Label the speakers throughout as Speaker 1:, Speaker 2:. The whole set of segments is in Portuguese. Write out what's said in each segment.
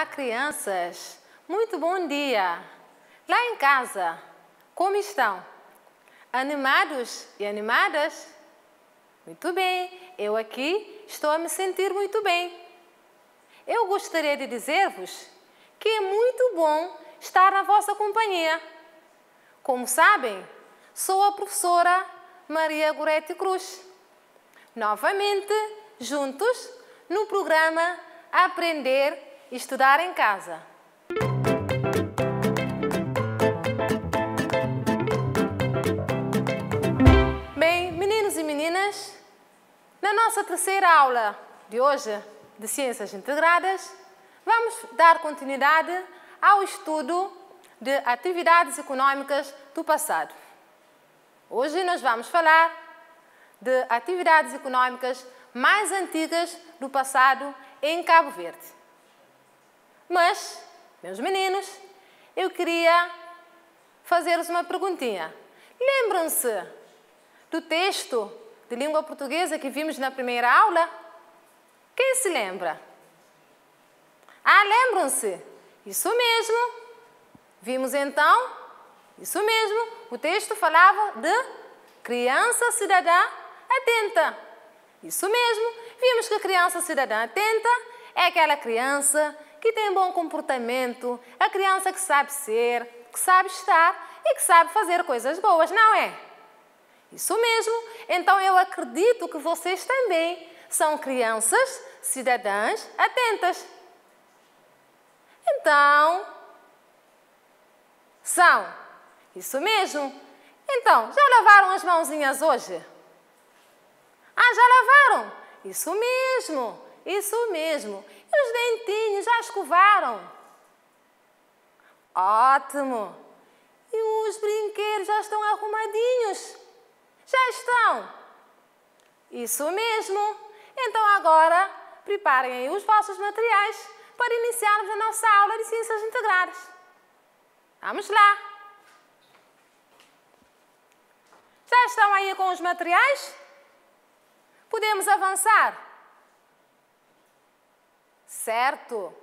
Speaker 1: Olá, crianças! Muito bom dia! Lá em casa, como estão? Animados e animadas? Muito bem, eu aqui estou a me sentir muito bem. Eu gostaria de dizer-vos que é muito bom estar na vossa companhia. Como sabem, sou a professora Maria Gorete Cruz. Novamente, juntos, no programa Aprender e Estudar em Casa. Bem, meninos e meninas, na nossa terceira aula de hoje, de Ciências Integradas, vamos dar continuidade ao estudo de atividades econômicas do passado. Hoje nós vamos falar de atividades econômicas mais antigas do passado em Cabo Verde. Mas, meus meninos, eu queria fazer-vos uma perguntinha. Lembram-se do texto de língua portuguesa que vimos na primeira aula? Quem se lembra? Ah, lembram-se? Isso mesmo. Vimos então, isso mesmo, o texto falava de criança cidadã atenta. Isso mesmo, vimos que a criança cidadã atenta é aquela criança que tem bom comportamento, a criança que sabe ser, que sabe estar e que sabe fazer coisas boas, não é? Isso mesmo. Então eu acredito que vocês também são crianças cidadãs atentas. Então, são. Isso mesmo. Então, já lavaram as mãozinhas hoje? Ah, já lavaram? Isso mesmo. Isso mesmo. E os dentinhos já escovaram? Ótimo! E os brinquedos já estão arrumadinhos? Já estão? Isso mesmo! Então agora, preparem aí os vossos materiais para iniciarmos a nossa aula de Ciências Integradas. Vamos lá! Já estão aí com os materiais? Podemos avançar? Certo!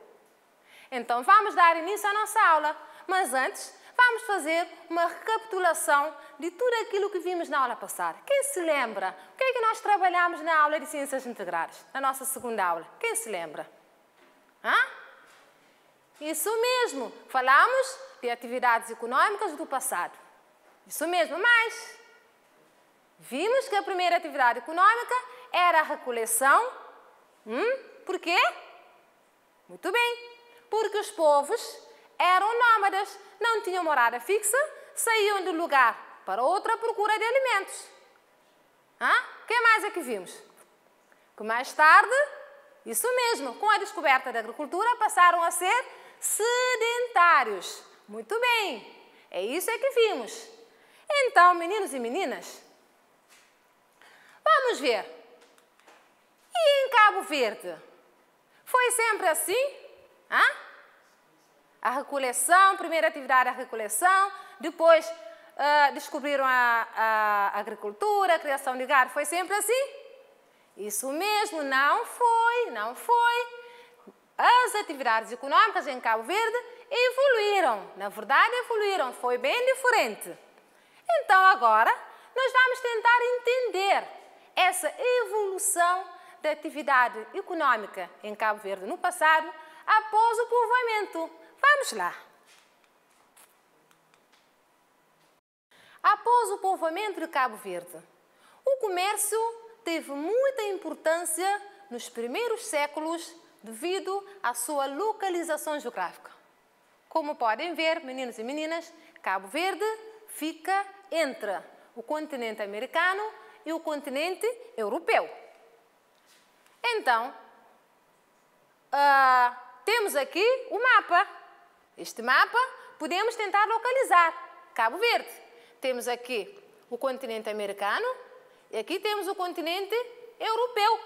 Speaker 1: Então vamos dar início à nossa aula, mas antes vamos fazer uma recapitulação de tudo aquilo que vimos na aula passada. Quem se lembra? O que é que nós trabalhamos na aula de Ciências Integradas, na nossa segunda aula? Quem se lembra? Hã? Isso mesmo, falamos de atividades econômicas do passado. Isso mesmo, mas vimos que a primeira atividade econômica era a recoleção. Por quê? Muito bem, porque os povos eram nómadas, não tinham morada fixa, saíam de um lugar para outro à procura de alimentos. O que mais é que vimos? Que mais tarde, isso mesmo, com a descoberta da agricultura, passaram a ser sedentários. Muito bem, é isso é que vimos. Então, meninos e meninas, vamos ver. E em Cabo Verde? Foi sempre assim? A recoleção, primeira atividade a recoleção, depois descobriram a agricultura, a criação de gado. Foi sempre assim? Isso mesmo, não foi, não foi. As atividades econômicas em Cabo Verde evoluíram. Na verdade, evoluíram. Foi bem diferente. Então, agora, nós vamos tentar entender essa evolução da atividade econômica em Cabo Verde no passado, após o povoamento. Vamos lá. Após o povoamento de Cabo Verde, o comércio teve muita importância nos primeiros séculos devido à sua localização geográfica. Como podem ver, meninos e meninas, Cabo Verde fica entre o continente americano e o continente europeu. Então, temos aqui o mapa. Este mapa podemos tentar localizar Cabo Verde. Temos aqui o continente americano e aqui temos o continente europeu.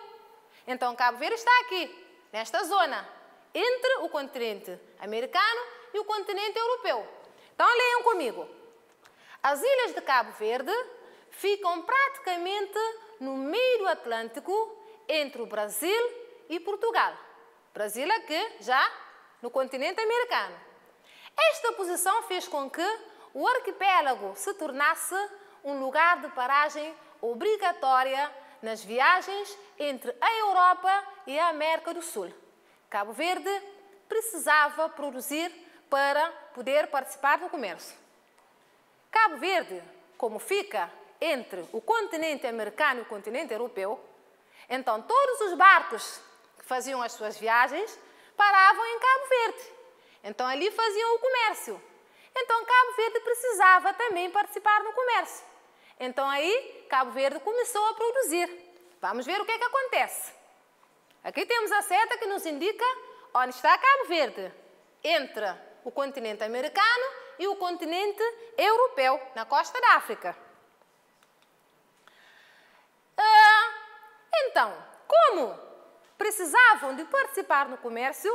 Speaker 1: Então, Cabo Verde está aqui, nesta zona, entre o continente americano e o continente europeu. Então, leiam comigo. As ilhas de Cabo Verde ficam praticamente no meio do Atlântico, entre o Brasil e Portugal. Brasil aqui já no continente americano. Esta posição fez com que o arquipélago se tornasse um lugar de paragem obrigatória nas viagens entre a Europa e a América do Sul. Cabo Verde precisava produzir para poder participar do comércio. Cabo Verde, como fica entre o continente americano e o continente europeu, então todos os barcos que faziam as suas viagens paravam em Cabo Verde. Então ali faziam o comércio. Então Cabo Verde precisava também participar no comércio. Então aí Cabo Verde começou a produzir. Vamos ver o que é que acontece. Aqui temos a seta que nos indica onde está Cabo Verde, entre o continente americano e o continente europeu, na costa da África. Então, como precisavam de participar no comércio,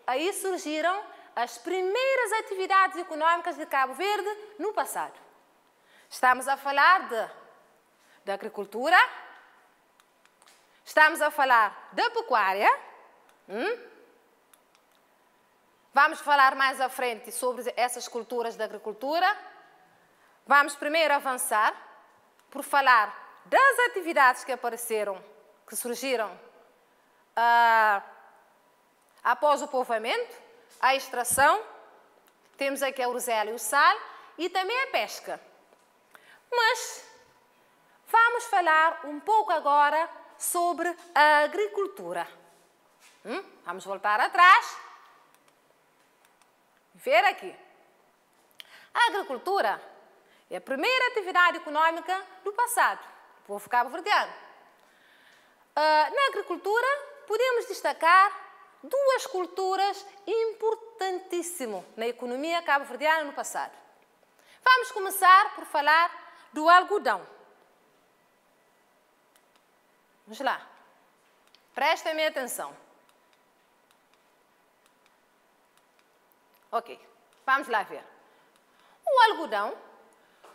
Speaker 1: aí surgiram as primeiras atividades econômicas de Cabo Verde no passado. Estamos a falar da agricultura, estamos a falar da pecuária. Vamos falar mais à frente sobre essas culturas da agricultura. Vamos primeiro avançar por falar das atividades que apareceram, que surgiram após o povoamento, a extração, temos aqui a urzela e o sal, e também a pesca. Mas vamos falar um pouco agora sobre a agricultura. Vamos voltar atrás. Ver aqui. A agricultura é a primeira atividade econômica do passado, do povo cabo-verdiano. Na agricultura, podemos destacar duas culturas importantíssimas na economia cabo-verdiana no passado. Vamos começar por falar do algodão. Vamos lá. Prestem atenção. Ok, vamos lá ver. O algodão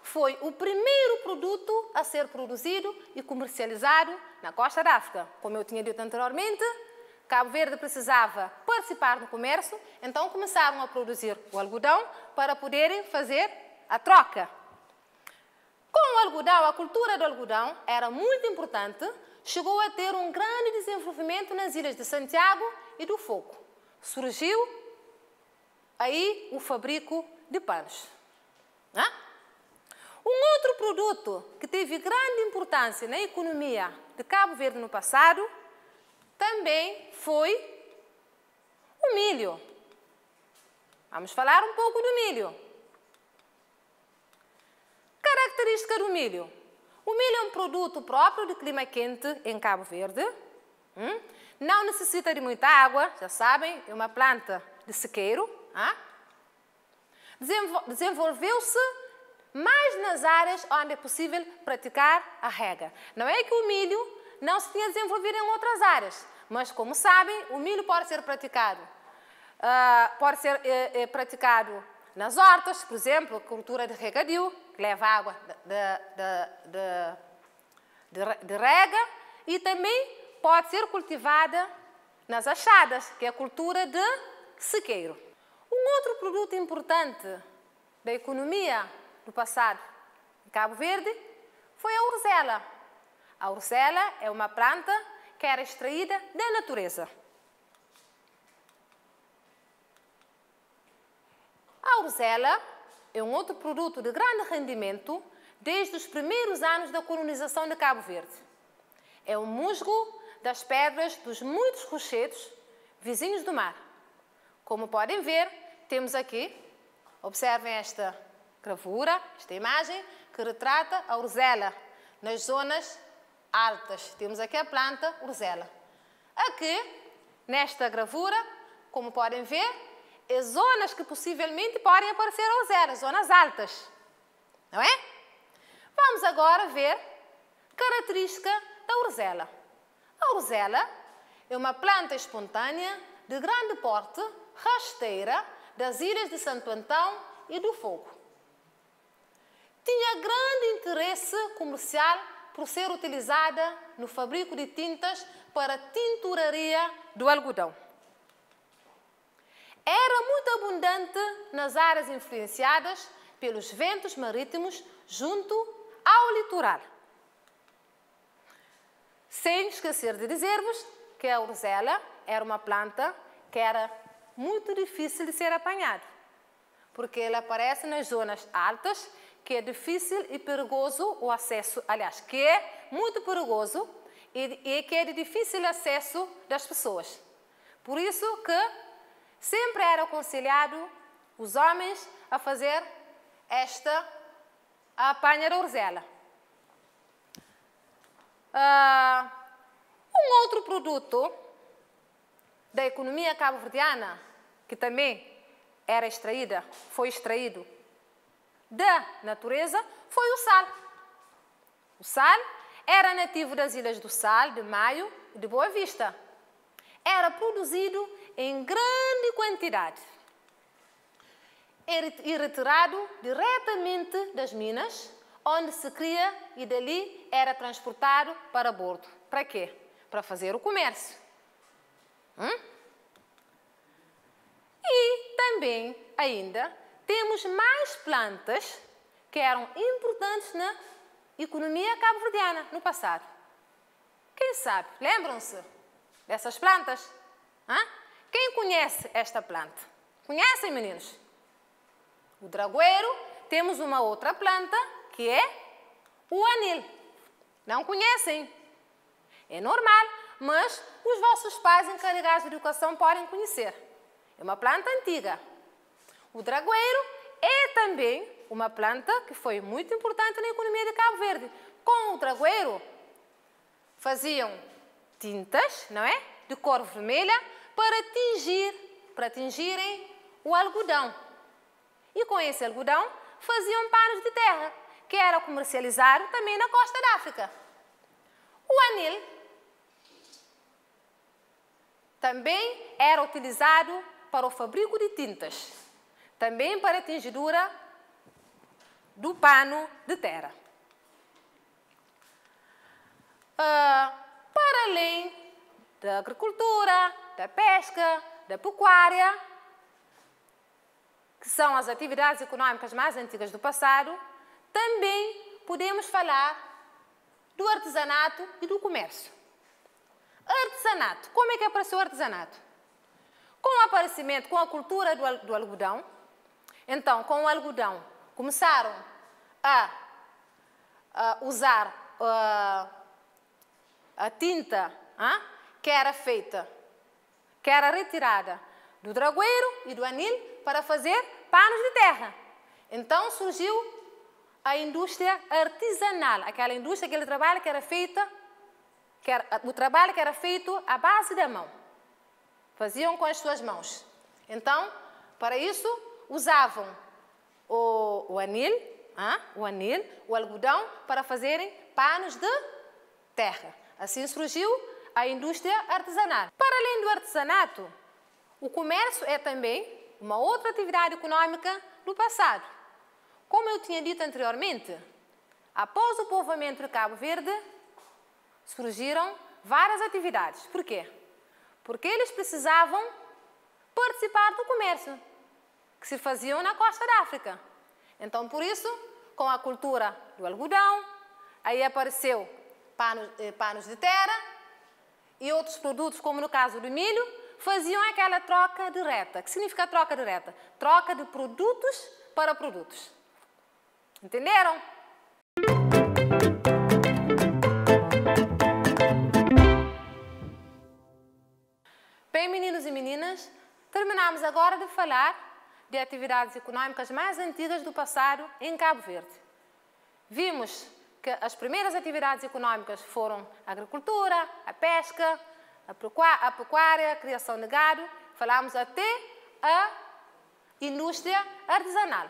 Speaker 1: foi o primeiro produto a ser produzido e comercializado na costa da África. Como eu tinha dito anteriormente, Cabo Verde precisava participar do comércio, então começaram a produzir o algodão para poderem fazer a troca. Com o algodão, a cultura do algodão era muito importante, chegou a ter um grande desenvolvimento nas ilhas de Santiago e do Fogo. Surgiu aí o fabrico de panos. Um outro produto que teve grande importância na economia de Cabo Verde no passado também foi o milho. Vamos falar um pouco do milho. Característica do milho. O milho é um produto próprio de clima quente em Cabo Verde. Não necessita de muita água, já sabem, é uma planta de sequeiro. Desenvolveu-se mais nas áreas onde é possível praticar a rega. Não é que o milho não se tinha desenvolvido em outras áreas, mas como sabem, o milho pode ser praticado nas hortas, por exemplo, cultura de regadio, que leva água de rega, e também pode ser cultivada nas achadas, que é a cultura de sequeiro. Um outro produto importante da economia do passado em Cabo Verde foi a urzela. A urzela é uma planta que era extraída da natureza. A urzela é um outro produto de grande rendimento desde os primeiros anos da colonização de Cabo Verde. É o musgo das pedras dos muitos rochedos vizinhos do mar. Como podem ver, temos aqui, observem esta gravura, esta imagem, que retrata a urzela nas zonas altas. Temos aqui a planta urzela. Aqui, nesta gravura, como podem ver, é zonas que possivelmente podem aparecer a urzela, zonas altas. Não é? Vamos agora ver característica da urzela. A urzela é uma planta espontânea de grande porte, rasteira, das ilhas de Santo Antão e do Fogo. Tinha grande interesse comercial por ser utilizada no fabrico de tintas para tinturaria do algodão. era muito abundante nas áreas influenciadas pelos ventos marítimos junto ao litoral. Sem esquecer de dizer-vos que a orzela era uma planta que era muito difícil de ser apanhada, porque ela aparece nas zonas altas, que é difícil e perigoso o acesso, aliás, que é muito perigoso e que é de difícil acesso das pessoas. Por isso que sempre era aconselhado os homens a fazer a apanha da orzela. Um outro produto da economia cabo-verdiana, que também foi extraído da natureza, foi o sal. O sal era nativo das Ilhas do Sal, de Maio e de Boa Vista. Era produzido em grande quantidade e retirado diretamente das minas, onde se cria e dali era transportado para bordo. Para quê? Para fazer o comércio. E também, ainda, temos mais plantas que eram importantes na economia cabo-verdiana no passado. Quem sabe? Lembram-se dessas plantas? Quem conhece esta planta? Conhecem, meninos? O dragoeiro, temos uma outra planta que é o anil. Não conhecem? É normal, mas os vossos pais encarregados de educação podem conhecer. É uma planta antiga. O dragoeiro é também uma planta que foi muito importante na economia de Cabo Verde. Com o dragoeiro faziam tintas, não é? De cor vermelha para tingirem o algodão. E com esse algodão faziam panos de terra, que era comercializado também na costa da África. O anil também era utilizado para o fabrico de tintas, também para a tingidura do pano de terra. Para além da agricultura, da pesca, da pecuária, que são as atividades econômicas mais antigas do passado, também podemos falar do artesanato e do comércio. Artesanato. Como é que apareceu o artesanato? Com o aparecimento, com a cultura do algodão, então, com o algodão, começaram a usar a tinta que era retirada do dragoeiro e do anil para fazer panos de terra. Então surgiu a indústria artesanal, aquele trabalho que era feito, o trabalho que era feito à base da mão. Faziam com as suas mãos. Então, para isso, usavam o anil, o algodão, para fazerem panos de terra. Assim surgiu a indústria artesanal. Para além do artesanato, o comércio é também uma outra atividade econômica do passado. Como eu tinha dito anteriormente, após o povoamento de Cabo Verde, surgiram várias atividades. Por quê? Porque eles precisavam participar do comércio que se faziam na costa da África. Então, por isso, com a cultura do algodão, aí apareceu panos de terra e outros produtos, como no caso do milho, faziam aquela troca direta. O que significa troca direta? Troca de produtos para produtos. Entenderam? Bem, meninos e meninas, terminamos agora de falar de atividades econômicas mais antigas do passado em Cabo Verde. Vimos que as primeiras atividades econômicas foram a agricultura, a pesca, a pecuária, a criação de gado, falamos até a indústria artesanal.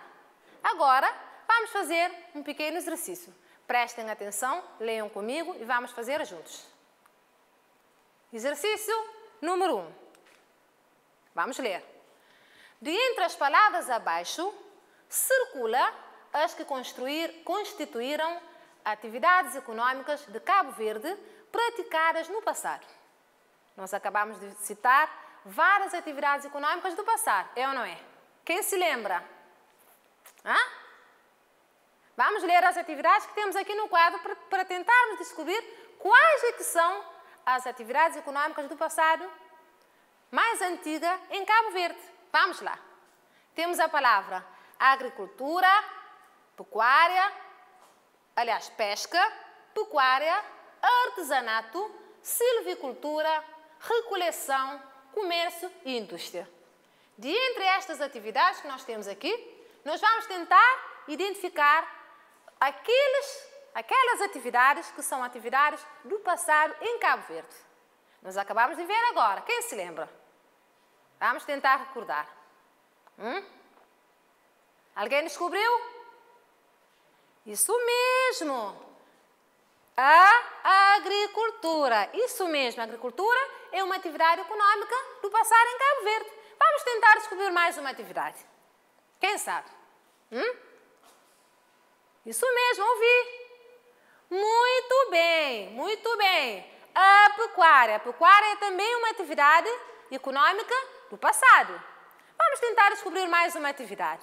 Speaker 1: Agora, vamos fazer um pequeno exercício. Prestem atenção, leiam comigo e vamos fazer juntos. Exercício número 1. Vamos ler. De entre as palavras abaixo, circula as que constituíram atividades econômicas de Cabo Verde praticadas no passado. Nós acabamos de citar várias atividades econômicas do passado, é ou não é? Quem se lembra? Hã? Vamos ler as atividades que temos aqui no quadro para tentarmos descobrir quais é que são as atividades econômicas do passado mais antiga em Cabo Verde. Vamos lá. Temos a palavra agricultura, pecuária, aliás, pesca, pecuária, artesanato, silvicultura, recoleção, comércio e indústria. De entre estas atividades que nós temos aqui, nós vamos tentar identificar aquelas atividades que são atividades do passado em Cabo Verde. Nós acabamos de ver agora. Quem se lembra? Vamos tentar recordar. Alguém descobriu? Isso mesmo! A agricultura. Isso mesmo, a agricultura é uma atividade econômica do passado em Cabo Verde. Vamos tentar descobrir mais uma atividade. Quem sabe? Isso mesmo, ouvi. Muito bem, muito bem. A pecuária. A pecuária é também uma atividade econômica do passado. Vamos tentar descobrir mais uma atividade.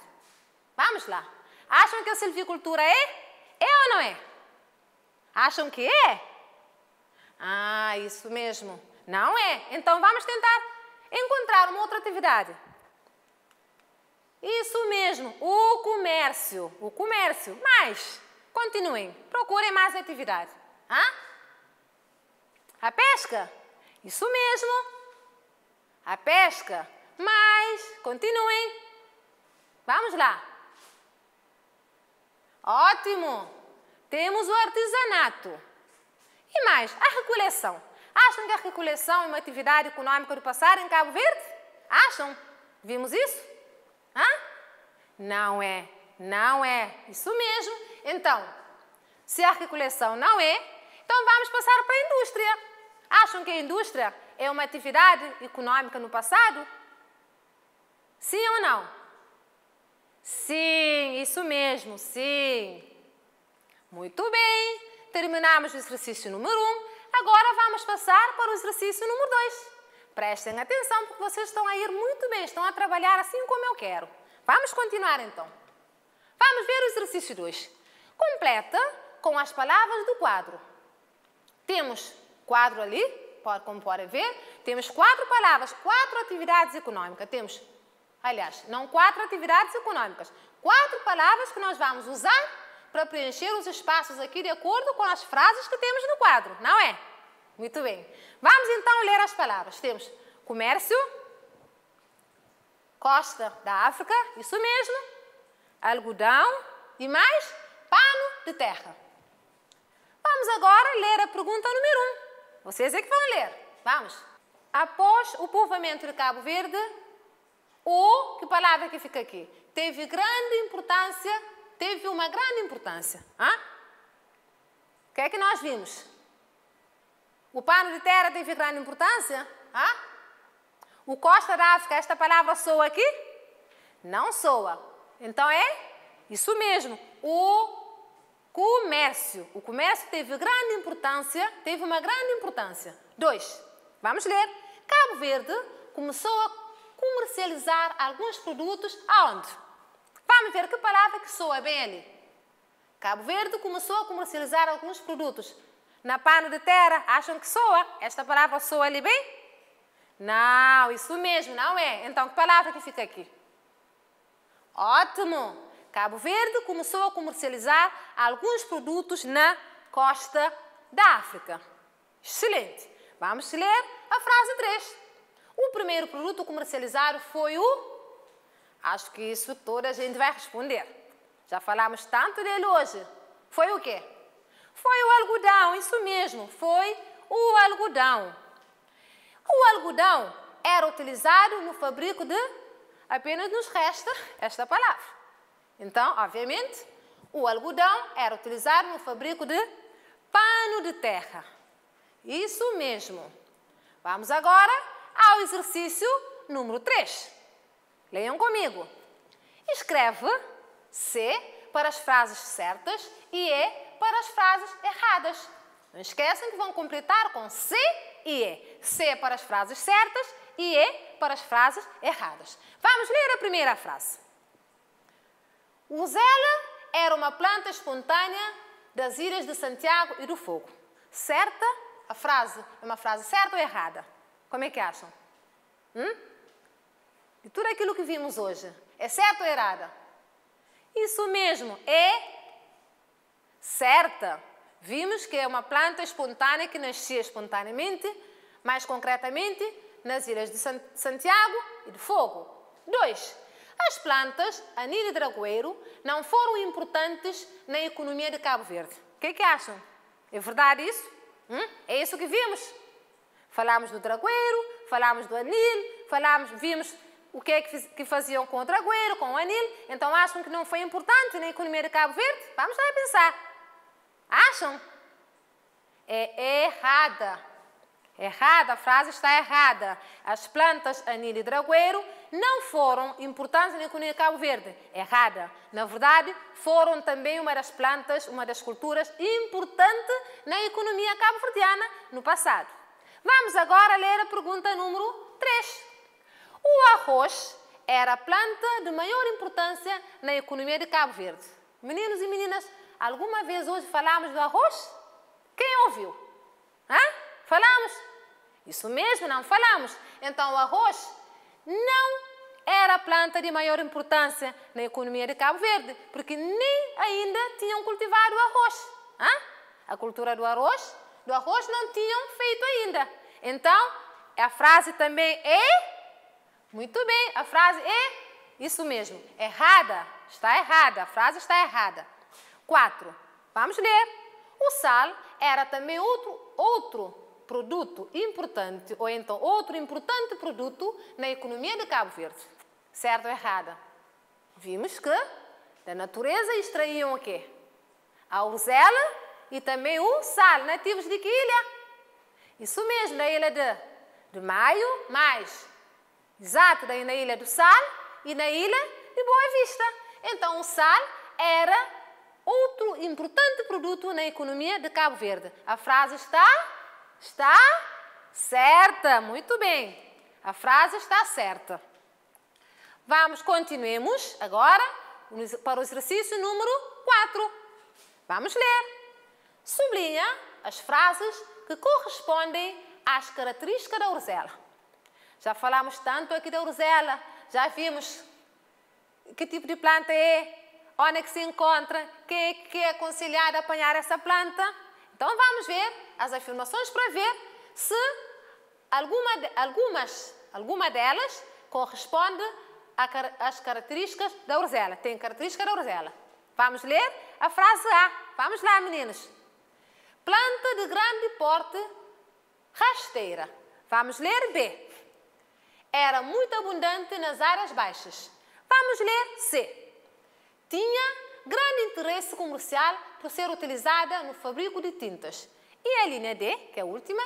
Speaker 1: Vamos lá. Acham que a silvicultura é? É ou não é? Acham que é? Ah, isso mesmo. Não é. Então vamos tentar encontrar uma outra atividade. Isso mesmo, o comércio. O comércio. Mas, continuem. Procurem mais atividade. A pesca. Isso mesmo. A pesca. Mas, continuem. Vamos lá. Ótimo. Temos o artesanato. E mais, a recoleção. Acham que a recoleção é uma atividade econômica do passado em Cabo Verde? Acham? Vimos isso? Não é. Não é. Isso mesmo. Então, se a recoleção não é, então vamos passar para a indústria. Acham que a indústria é uma atividade econômica no passado? Sim ou não? Sim, isso mesmo, sim. Muito bem. Terminamos o exercício número 1. Agora vamos passar para o exercício número 2. Prestem atenção porque vocês estão a ir muito bem, estão a trabalhar assim como eu quero. Vamos continuar então. Vamos ver o exercício 2. Completa com as palavras do quadro. Temos quadro ali, como podem ver, temos 4 palavras, 4 atividades econômicas. Temos, aliás, não 4 atividades econômicas, 4 palavras que nós vamos usar para preencher os espaços aqui de acordo com as frases que temos no quadro, não é? Muito bem. Vamos então ler as palavras. Temos comércio, costa da África, isso mesmo, algodão e mais pano de terra. Vamos agora ler a pergunta número 1. Vocês é que vão ler. Vamos. Após o povoamento de Cabo Verde, que palavra que fica aqui? Teve uma grande importância. O que é que nós vimos? O pano de terra teve grande importância? O costa da África, esta palavra soa aqui? Não soa. Então é isso mesmo. O comércio. O comércio teve uma grande importância. 2. Vamos ler. Cabo Verde começou a comercializar alguns produtos aonde? Vamos ver que palavra que soa bem ali. Cabo Verde começou a comercializar alguns produtos. Na pano de terra, acham que soa? Esta palavra soa ali bem? Não, isso mesmo, não é. Então, que palavra que fica aqui? Ótimo! Cabo Verde começou a comercializar alguns produtos na costa da África. Excelente! Vamos ler a frase 3. O primeiro produto comercializado foi o... Acho que isso toda a gente vai responder. Já falamos tanto dele hoje. Foi o quê? Foi o algodão, isso mesmo, foi o algodão. O algodão era utilizado no fabrico de... Apenas nos resta esta palavra. Então, obviamente, o algodão era utilizado no fabrico de pano de terra. Isso mesmo. Vamos agora ao exercício número 3. Leiam comigo. Escreve C para as frases certas e E para as frases erradas. Não esqueçam que vão completar com C e E. C para as frases certas e e E para as frases erradas. Vamos ler a primeira frase. O rosela era uma planta espontânea das ilhas de Santiago e do Fogo. Certa? A frase é uma frase certa ou errada? Como é que acham? De tudo aquilo que vimos hoje, é certa ou errada? Isso mesmo, é certa. Vimos que é uma planta espontânea que nascia espontaneamente, mais concretamente nas ilhas de Santiago e do Fogo. 2. As plantas anil e dragoeiro não foram importantes na economia de Cabo Verde. O que acham? É verdade isso? É isso que vimos. Falámos do dragoeiro, falámos do anil, vimos o que é que faziam com o dragoeiro, com o anil. Então acham que não foi importante na economia de Cabo Verde? Vamos lá pensar. Acham? É errada. Errada, a frase está errada. As plantas anil e dragoeiro não foram importantes na economia de Cabo Verde. Errada. Na verdade, foram também uma das plantas, uma das culturas importantes na economia cabo-verdiana no passado. Vamos agora ler a pergunta número 3. O arroz era a planta de maior importância na economia de Cabo Verde. Meninos e meninas, alguma vez hoje falamos do arroz? Quem ouviu? Falamos? Isso mesmo, não falamos. Então, o arroz não era a planta de maior importância na economia de Cabo Verde, porque nem ainda tinham cultivado o arroz. A cultura do arroz não tinham feito ainda. Então, a frase também é... Muito bem, a frase é... Isso mesmo, errada. Está errada, a frase está errada. 4. Vamos ler. O sal era também outro produto importante, ou então outro importante produto na economia de Cabo Verde. Certo ou errada? Vimos que da natureza extraíam o quê? A rosela e também o sal, nativos de que ilha? Isso mesmo, da ilha de Maio, mais. Exato, daí na ilha do Sal e na ilha de Boa Vista. Então, o sal era outro importante produto na economia de Cabo Verde. A frase está certa. Muito bem. A frase está certa. Continuemos agora para o exercício número 4. Vamos ler. Sublinha as frases que correspondem às características da rosela. Já falamos tanto aqui da rosela, já vimos que tipo de planta é, onde é que se encontra, quem é que é aconselhado a apanhar essa planta. Então vamos ver as afirmações para ver se alguma delas corresponde às características da rosela. Tem característica da rosela. Vamos ler a frase A. Vamos lá, meninos. Planta de grande porte, rasteira. Vamos ler B. Era muito abundante nas áreas baixas. Vamos ler C. Tinha grande interesse comercial por ser utilizada no fabrico de tintas. E a linha D, que é a última,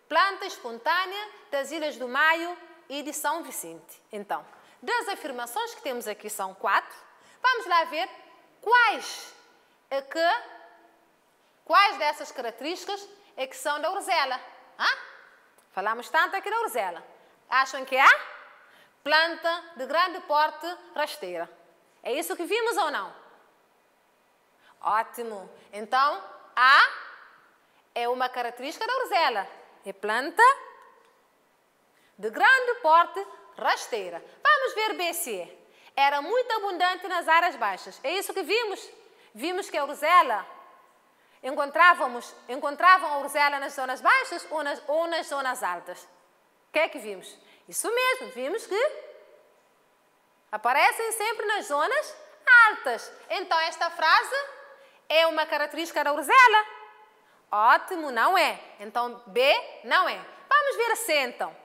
Speaker 1: planta espontânea das Ilhas do Maio e de São Vicente. Então, das afirmações que temos aqui são 4. Vamos lá ver quais dessas características é que são da rosela. Falamos tanto aqui da rosela. Acham que é? Planta de grande porte, rasteira. É isso que vimos ou não? Ótimo. Então, A é uma característica da rosela. É planta de grande porte, rasteira. Vamos ver B se é. Era muito abundante nas áreas baixas. É isso que vimos? Vimos que a rosela, encontravam a rosela nas zonas baixas ou nas zonas altas? O que é que vimos? Isso mesmo, vimos que aparecem sempre nas zonas altas. Então, esta frase é uma característica da rosela? Ótimo, não é. Então, B não é. Vamos ver a C, então.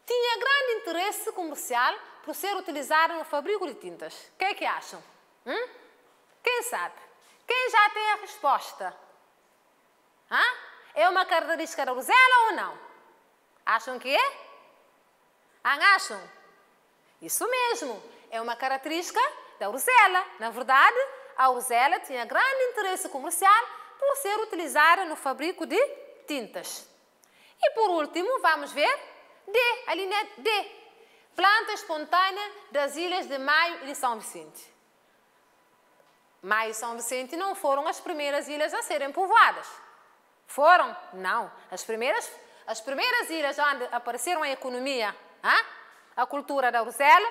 Speaker 1: Tinha grande interesse comercial por ser utilizado no fabrico de tintas. O que é que acham? Quem sabe? Quem já tem a resposta? É uma característica da rosela ou não? Acham que é? Acham? Isso mesmo. É uma característica da rosela. Na verdade, a rosela tinha grande interesse comercial por ser utilizada no fabrico de tintas. E por último, vamos ver D, a linha D. Planta espontânea das ilhas de Maio e de São Vicente. Maio e São Vicente não foram as primeiras ilhas a serem povoadas. Foram? Não. As primeiras ilhas onde apareceram a economia, a cultura da Rosela,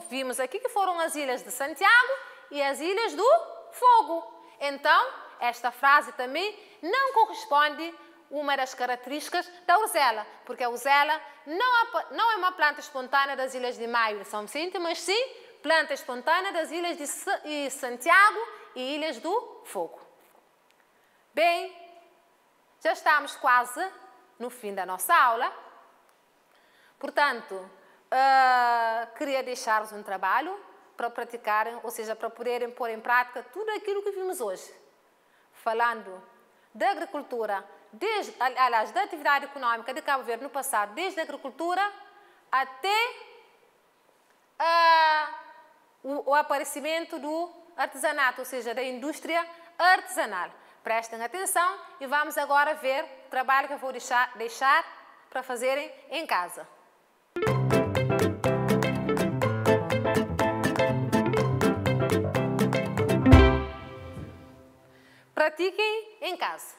Speaker 1: vimos aqui que foram as ilhas de Santiago e as ilhas do Fogo. Então, esta frase também não corresponde a uma das características da Rosela, porque a Rosela não é uma planta espontânea das ilhas de Maio e São Vicente, mas sim planta espontânea das ilhas de Santiago e ilhas do Fogo. Bem, já estamos quase no fim da nossa aula. Portanto, queria deixar-vos um trabalho para praticarem, ou seja, para poderem pôr em prática tudo aquilo que vimos hoje. Falando da agricultura, aliás, da atividade econômica de Cabo Verde no passado, desde a agricultura até o aparecimento do artesanato, ou seja, da indústria artesanal. Prestem atenção e vamos agora ver o trabalho que eu vou deixar para fazerem em casa. Pratiquem em casa.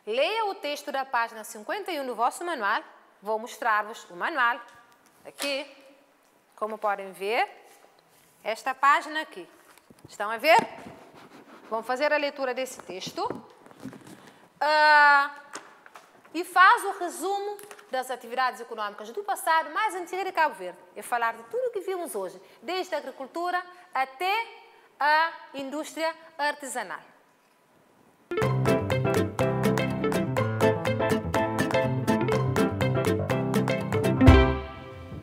Speaker 1: Leia o texto da página 51 do vosso manual. Vou mostrar-vos o manual aqui. Como podem ver, esta página aqui. Estão a ver? Vamos fazer a leitura desse texto. E faz o resumo das atividades econômicas do passado mais antigo de Cabo Verde. É falar de tudo o que vimos hoje, desde a agricultura até a indústria artesanal.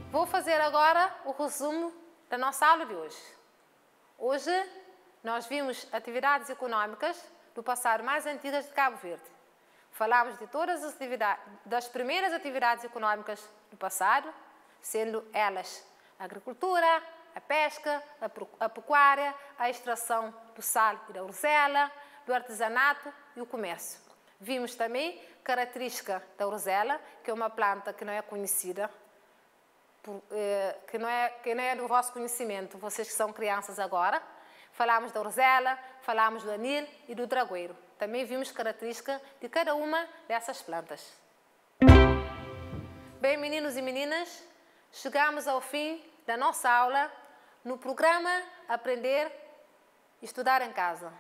Speaker 1: Vou fazer agora o resumo da nossa aula de hoje. Hoje nós vimos atividades econômicas do passado mais antigas de Cabo Verde. Falámos de todas as atividades, das primeiras atividades econômicas do passado, sendo elas a agricultura, a pesca, a pecuária, a extração do sal e da Rosela, do artesanato e o comércio. Vimos também característica da Rosela, que é uma planta que não é conhecida, que não é do vosso conhecimento, vocês que são crianças agora. Falámos da Rosela, falámos do anil e do dragoeiro. Também vimos característica de cada uma dessas plantas. Bem, meninos e meninas, chegamos ao fim da nossa aula no programa Aprender e Estudar em Casa.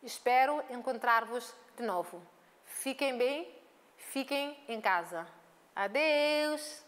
Speaker 1: Espero encontrar-vos de novo. Fiquem bem, fiquem em casa. Adeus!